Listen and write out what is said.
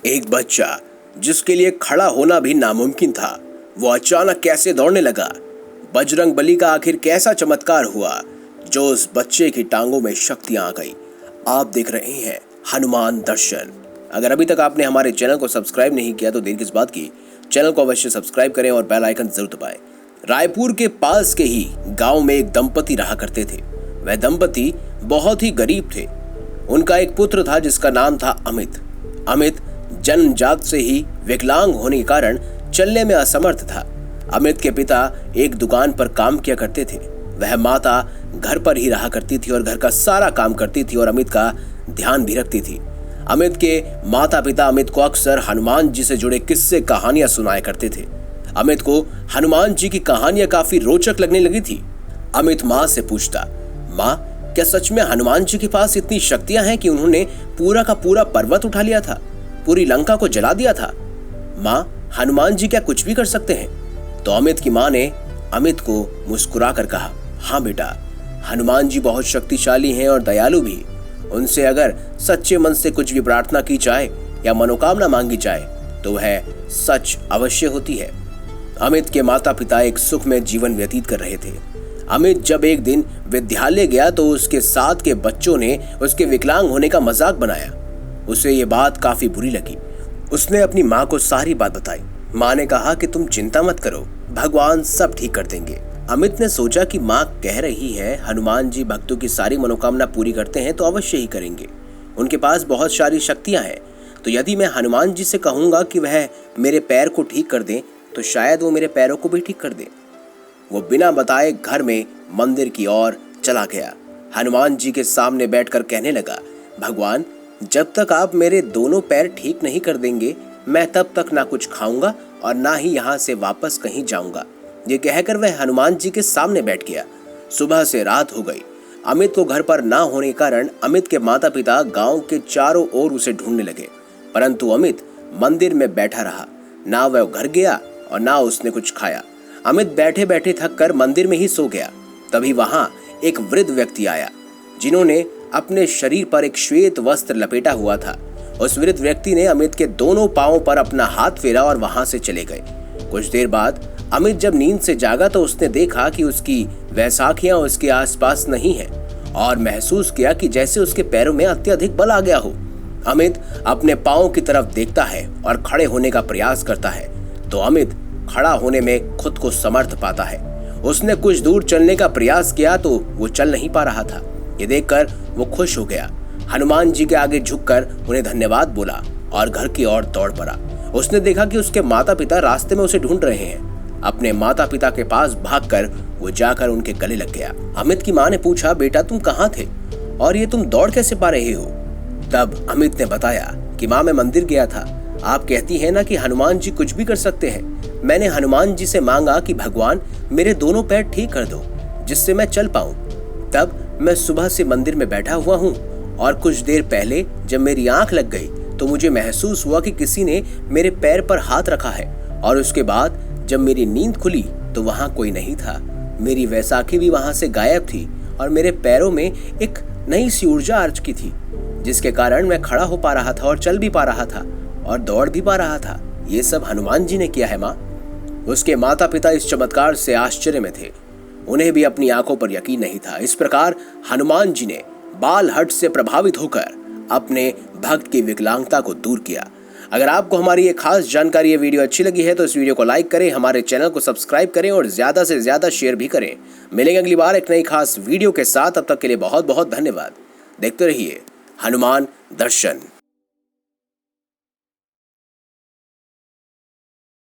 एक बच्चा जिसके लिए खड़ा होना भी नामुमकिन था, वो अचानक कैसे दौड़ने लगा। बजरंग बली का आखिर कैसा चमत्कार हुआ जो उस बच्चे की टांगों में शक्तियां आ गई। आप देख रहे हैं हनुमान दर्शन। अगर अभी तक आपने हमारे चैनल को सब्सक्राइब नहीं किया तो देर किस बात की, चैनल को अवश्य सब्सक्राइब करें और बेल आइकन जरूर दबाएं। रायपुर के पास के ही गांव में एक दंपति रहा करते थे। वह दंपति बहुत ही गरीब थे। उनका एक पुत्र था जिसका नाम था अमित। अमित जन्मजात से ही विकलांग होने के कारण चलने में असमर्थ था। अमित के पिता एक दुकान पर काम किया करते थे। वह माता घर पर ही रहा करती थी और घर का सारा काम करती थी और अमित का ध्यान भी रखती थी। अमित के माता पिता अमित को अक्सर हनुमान जी से जुड़े किस्से कहानियां सुनाया करते थे। अमित को हनुमान जी की कहानियां काफी रोचक लगने लगी थी। अमित माँ से पूछता, माँ क्या सच में हनुमान जी के पास इतनी शक्तियां हैं कि उन्होंने पूरा का पूरा पर्वत उठा लिया था, पूरी लंका को जला दिया था? माँ हनुमान जी क्या कुछ भी कर सकते हैं? तो अमित की माँ ने अमित को मुस्कुरा कर कहा, हाँ बेटा, हनुमान जी बहुत शक्तिशाली हैं और दयालु भी। उनसे अगर सच्चे मन से कुछ भी प्रार्थना की जाए या मनोकामना मांगी जाए तो वह सच अवश्य होती है। अमित के माता पिता एक सुखमय जीवन व्यतीत कर रहे थे। अमित जब एक दिन विद्यालय गया तो उसके साथ के बच्चों ने उसके विकलांग होने का मजाक बनाया। उसे ये बात काफी बुरी लगी। उसने अपनी माँ को सारी बात बताई। माँ ने कहा कि तुम चिंता मत करो, भगवान सब ठीक कर देंगे। अमित ने सोचा कि माँ कह रही है हनुमान जी भक्तों की सारी मनोकामना पूरी करते हैं तो अवश्य ही करेंगे। उनके पास बहुत सारी शक्तियां हैं, तो यदि मैं हनुमान जी से कहूंगा कि वह मेरे पैर को ठीक कर दें तो शायद वो मेरे पैरों को भी ठीक कर दें। वो बिना बताए घर में मंदिर की ओर चला गया। हनुमान जी के सामने बैठकर कहने लगा, भगवान जब तक आप मेरे दोनों पैर ठीक नहीं कर देंगे मैं तब तक ना कुछ खाऊंगा और ना ही यहाँ से वापस कहीं जाऊंगा। ये कहकर वह हनुमान जी के सामने बैठ गया। सुबह से रात हो गई। अमित को घर पर ना होने के कारण अमित के माता पिता गांव के चारों ओर उसे ढूंढने लगे, परंतु अमित मंदिर में बैठा रहा। ना वह घर गया और ना उसने कुछ खाया। अमित बैठे बैठे थक कर मंदिर में ही सो गया। तभी वहां एक वृद्ध व्यक्ति आया जिन्होंने अपने शरीर पर एक श्वेत वस्त्र लपेटा हुआ था। उस वृद्ध व्यक्ति ने अमित के दोनों पांवों पर अपना हाथ फेरा और वहां से चले गए। कुछ देर बाद अमित जब नींद से जागा तो उसने देखा कि उसकी वैसाखियां उसके आसपास नहीं है और महसूस किया कि जैसे उसके पैरों में अत्यधिक बल आ गया हो। अमित अपने पांवों की तरफ देखता है और खड़े होने का प्रयास करता है तो अमित खड़ा होने में खुद को समर्थ पाता है। उसने कुछ दूर चलने का प्रयास किया तो वो चल नहीं पा रहा था। ये देखकर वो खुश हो गया। हनुमान जी के आगे झुककर उन्हें धन्यवाद बोला और घर की ओर दौड़ पड़ा। उसने देखा कि उसके माता पिता रास्ते में उसे ढूंढ रहे हैं। अपने माता पिता के पास भागकर वो जाकर उनके गले लग गया। अमित की माँ ने पूछा, बेटा तुम कहाँ थे और ये तुम दौड़ कैसे पा रहे हो? तब अमित ने बताया कि माँ मैं मंदिर गया था। आप कहती है ना कि हनुमान जी कुछ भी कर सकते हैं। मैंने हनुमान जी से मांगा कि भगवान मेरे दोनों पैर ठीक कर दो जिससे मैं चल पाऊं। तब मैं सुबह से मंदिर में बैठा हुआ हूँ और कुछ देर पहले जब मेरी आंख लग गई तो मुझे महसूस हुआ कि किसी ने मेरे पैर पर हाथ रखा है और उसके बाद जब मेरी नींद खुली तो वहां कोई नहीं था। मेरी वैसाखी भी वहां से गायब थी और मेरे पैरों में एक नई सी ऊर्जा आ चुकी थी जिसके कारण मैं खड़ा हो पा रहा था और चल भी पा रहा था और दौड़ भी पा रहा था। ये सब हनुमान जी ने किया है माँ। उसके माता पिता इस चमत्कार से आश्चर्य में थे। उन्हें भी अपनी आंखों पर यकीन नहीं था। इस प्रकार हनुमान जी ने बालहट से प्रभावित होकर अपने भक्त की विकलांगता को दूर किया। अगर आपको हमारी ये खास जानकारी, ये वीडियो अच्छी लगी है तो इस वीडियो को लाइक करें, हमारे चैनल को सब्सक्राइब करें और ज्यादा से ज्यादा शेयर भी करें। मिलेंगे अगली बार एक नई खास वीडियो के साथ। तब तक के लिए बहुत बहुत धन्यवाद। देखते रहिए हनुमान दर्शन।